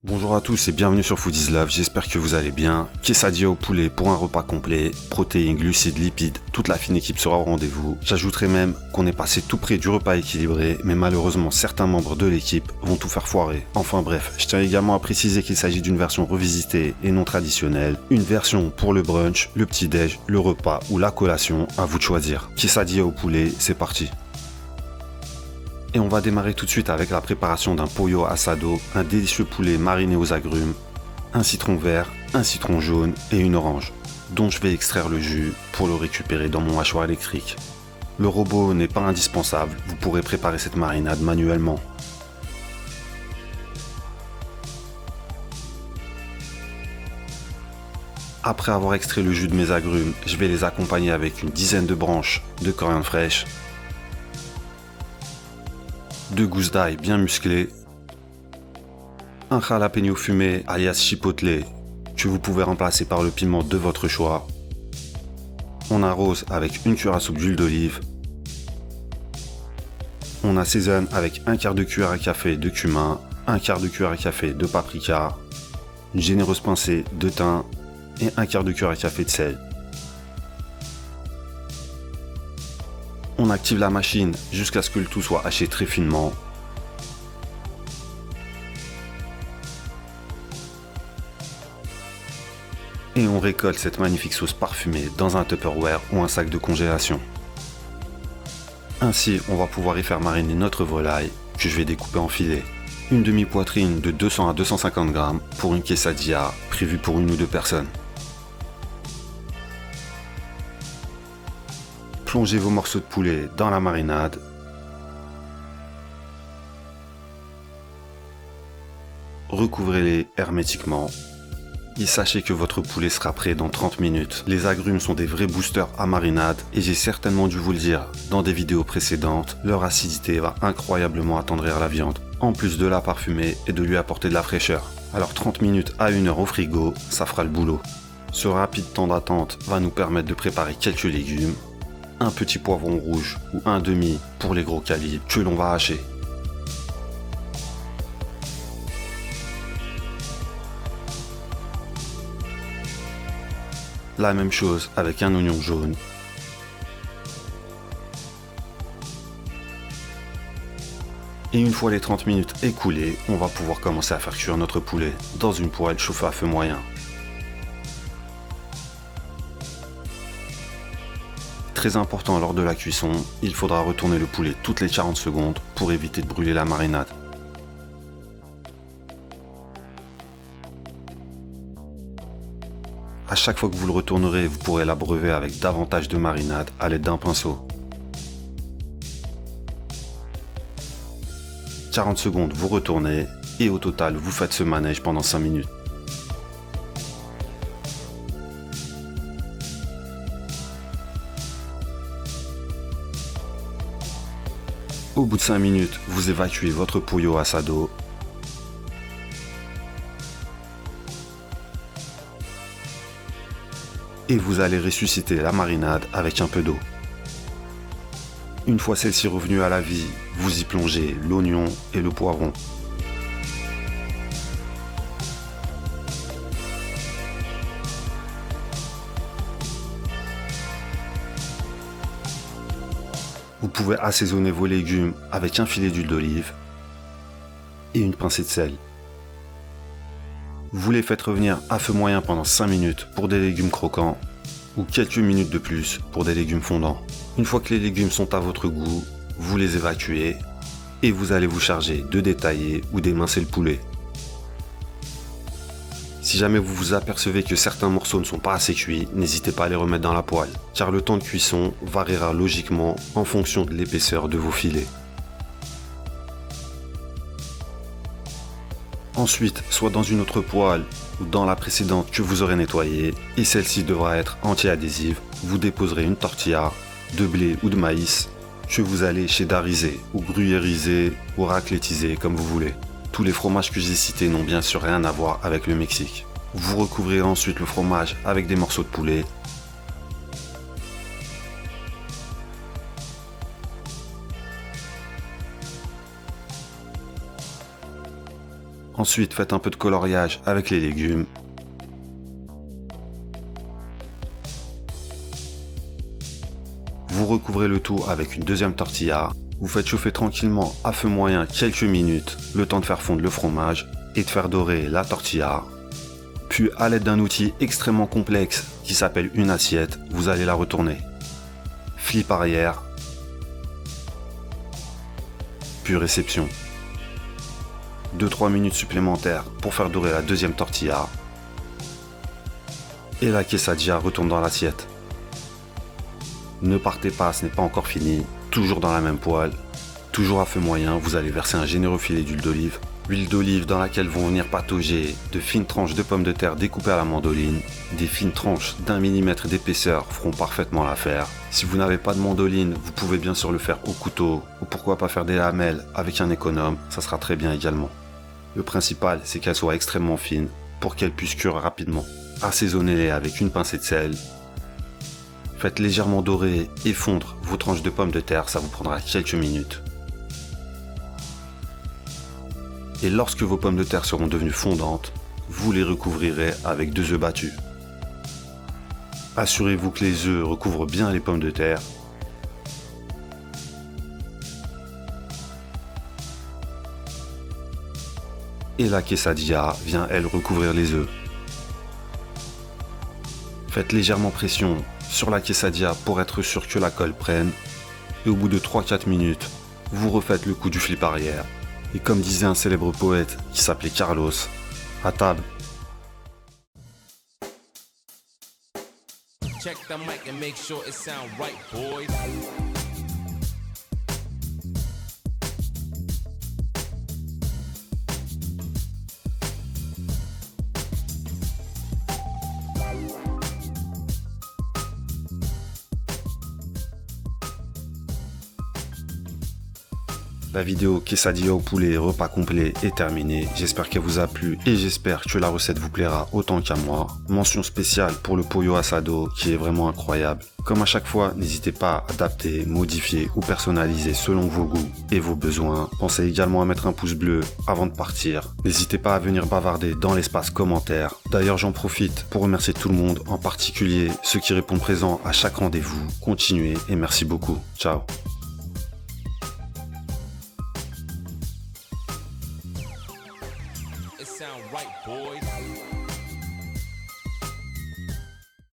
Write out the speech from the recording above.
Bonjour à tous et bienvenue sur Food is Love, j'espère que vous allez bien. Quesadilla au poulet pour un repas complet, protéines, glucides, lipides, toute la fine équipe sera au rendez-vous. J'ajouterai même qu'on est passé tout près du repas équilibré, mais malheureusement certains membres de l'équipe vont tout faire foirer. Enfin bref, je tiens également à préciser qu'il s'agit d'une version revisitée et non traditionnelle. Une version pour le brunch, le petit-déj, le repas ou la collation, à vous de choisir. Quesadilla au poulet, c'est parti. Et on va démarrer tout de suite avec la préparation d'un pollo asado, un délicieux poulet mariné aux agrumes, un citron vert, un citron jaune et une orange, dont je vais extraire le jus pour le récupérer dans mon hachoir électrique. Le robot n'est pas indispensable, vous pourrez préparer cette marinade manuellement. Après avoir extrait le jus de mes agrumes, je vais les accompagner avec une dizaine de branches de coriandre fraîche, 2 gousses d'ail bien musclées, un jalapeno fumé alias chipotle que vous pouvez remplacer par le piment de votre choix. On arrose avec une cuillère à soupe d'huile d'olive. On assaisonne avec un quart de cuillère à café de cumin, un quart de cuillère à café de paprika, une généreuse pincée de thym et un quart de cuillère à café de sel. On active la machine jusqu'à ce que le tout soit haché très finement. Et on récolte cette magnifique sauce parfumée dans un Tupperware ou un sac de congélation. Ainsi, on va pouvoir y faire mariner notre volaille que je vais découper en filets. Une demi-poitrine de 200 à 250 grammes pour une quesadilla prévue pour une ou deux personnes. Plongez vos morceaux de poulet dans la marinade. Recouvrez-les hermétiquement. Et sachez que votre poulet sera prêt dans 30 minutes. Les agrumes sont des vrais boosters à marinade et j'ai certainement dû vous le dire dans des vidéos précédentes, leur acidité va incroyablement attendrir la viande, en plus de la parfumer et de lui apporter de la fraîcheur. Alors 30 minutes à 1 heure au frigo, ça fera le boulot. Ce rapide temps d'attente va nous permettre de préparer quelques légumes, un petit poivron rouge ou un demi pour les gros calibres que l'on va hacher. La même chose avec un oignon jaune. Et une fois les 30 minutes écoulées, on va pouvoir commencer à faire cuire notre poulet dans une poêle chauffée à feu moyen. Très important lors de la cuisson, il faudra retourner le poulet toutes les 40 secondes pour éviter de brûler la marinade. À chaque fois que vous le retournerez, vous pourrez l'abreuver avec davantage de marinade à l'aide d'un pinceau. 40 secondes, vous retournez et au total, vous faites ce manège pendant 5 minutes. Au bout de 5 minutes, vous évacuez votre pollo asado. Et vous allez ressusciter la marinade avec un peu d'eau. Une fois celle-ci revenue à la vie, vous y plongez l'oignon et le poivron. Vous pouvez assaisonner vos légumes avec un filet d'huile d'olive et une pincée de sel. Vous les faites revenir à feu moyen pendant 5 minutes pour des légumes croquants ou quelques minutes de plus pour des légumes fondants. Une fois que les légumes sont à votre goût, vous les évacuez et vous allez vous charger de détailler ou d'émincer le poulet. Si jamais vous vous apercevez que certains morceaux ne sont pas assez cuits, n'hésitez pas à les remettre dans la poêle, car le temps de cuisson variera logiquement en fonction de l'épaisseur de vos filets. Ensuite, soit dans une autre poêle ou dans la précédente que vous aurez nettoyée, et celle-ci devra être anti-adhésive, vous déposerez une tortilla de blé ou de maïs que vous allez cheddariser ou gruyériser ou raclétiser comme vous voulez. Tous les fromages que j'ai cités n'ont bien sûr rien à voir avec le Mexique. Vous recouvrirez ensuite le fromage avec des morceaux de poulet. Ensuite, faites un peu de coloriage avec les légumes. Vous recouvrez le tout avec une deuxième tortilla. Vous faites chauffer tranquillement à feu moyen quelques minutes, le temps de faire fondre le fromage et de faire dorer la tortilla. Puis à l'aide d'un outil extrêmement complexe qui s'appelle une assiette, vous allez la retourner. Flip arrière, puis réception. 2-3 minutes supplémentaires pour faire dorer la deuxième tortilla. Et la quesadilla retourne dans l'assiette. Ne partez pas, ce n'est pas encore fini. Toujours dans la même poêle, toujours à feu moyen, vous allez verser un généreux filet d'huile d'olive. Huile d'olive dans laquelle vont venir patauger de fines tranches de pommes de terre découpées à la mandoline. Des fines tranches d'1 millimètre d'épaisseur feront parfaitement l'affaire. Si vous n'avez pas de mandoline, vous pouvez bien sûr le faire au couteau, ou pourquoi pas faire des lamelles avec un économe, ça sera très bien également. Le principal, c'est qu'elles soient extrêmement fines pour qu'elles puissent cuire rapidement. Assaisonnez-les avec une pincée de sel. Faites légèrement dorer et fondre vos tranches de pommes de terre, ça vous prendra quelques minutes. Et lorsque vos pommes de terre seront devenues fondantes, vous les recouvrirez avec 2 œufs battus. Assurez-vous que les œufs recouvrent bien les pommes de terre. Et la quesadilla vient, elle, recouvrir les œufs. Faites légèrement pression sur la quesadilla pour être sûr que la colle prenne. Et au bout de 3-4 minutes, vous refaites le coup du flip arrière. Et comme disait un célèbre poète qui s'appelait Carlos, à table. Check the mic and make sure it sound right, boys. La vidéo quesadilla au poulet repas complet est terminée. J'espère qu'elle vous a plu et j'espère que la recette vous plaira autant qu'à moi. Mention spéciale pour le pollo asado qui est vraiment incroyable. Comme à chaque fois, n'hésitez pas à adapter, modifier ou personnaliser selon vos goûts et vos besoins. Pensez également à mettre un pouce bleu avant de partir. N'hésitez pas à venir bavarder dans l'espace commentaire. D'ailleurs, j'en profite pour remercier tout le monde, en particulier ceux qui répondent présents à chaque rendez-vous. Continuez et merci beaucoup. Ciao.